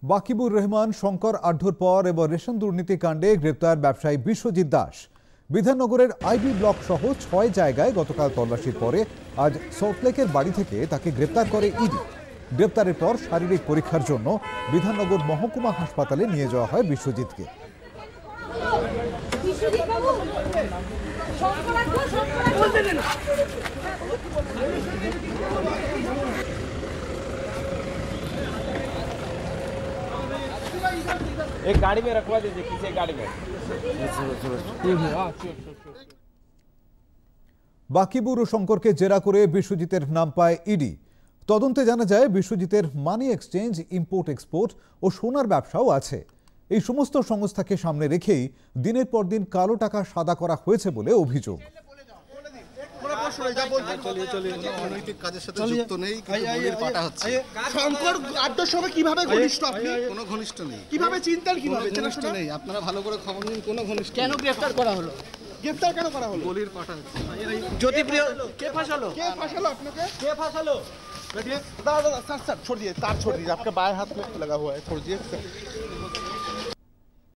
বাকিবুর রহমান শঙ্কর আঢ্যর পর এবার রেশন দুর্নীতি কাণ্ডে গ্রেপ্তার ব্যবসায়ী বিশ্বজিৎ দাস। বিধাননগরের আইবি ব্লক সহ ৬ জায়গায় গতকাল তল্লাশির পরে আজ সল্টলেকের বাড়ি থেকে তাকে গ্রেপ্তার করে ইডি। গ্রেপ্তারের পর শারীরিক পরীক্ষার জন্য বিধাননগর মহকুমা হাসপাতালে নিয়ে যাওয়া হয় বিশ্বজিৎকে। एक गाड़ी में रखवा दीजिए, किसी गाड़ी में। বাকিবুর ও শঙ্করকে জেরা করে বিশ্বজিতের নাম পায় ইডি। তদন্তে জানা যায় বিশ্বজিতের মানি এক্সচেঞ্জ, ইম্পোর্ট এক্সপোর্ট ও সোনার ব্যবসাও আছে। এই সমস্ত সংস্থাকে সামনে রেখেই দিনের পর দিন কালো টাকা সাদা করা হয়েছে বলে অভিযোগ। অনৈতিক কাজের সাথে যুক্ত নেই, শঙ্কর আড্ডার সঙ্গে কিভাবে ঘনিষ্ঠ আপনি? কোনো ঘনিষ্ঠ নেই। কিভাবে চিন্তার কিভাবে ঘনিষ্ঠ নেই? আপনারা ভালো করে খবর নিন, কোনো ঘনিষ্ঠ। কেন গ্রেফতার করা হলো? গ্রেফতার কেন করা হলো? গলির পাটা হচ্ছে। জ্যোতিপ্রিয় কে ফাঁসালো? কে ফাঁসালো আপনাকে? কে ফাঁসালো? देखिए दादा सर छोड़ दिए, तार छोड़ दीजिए, आपके बाएं हाथ में लगा हुआ है, छोड़ दिए।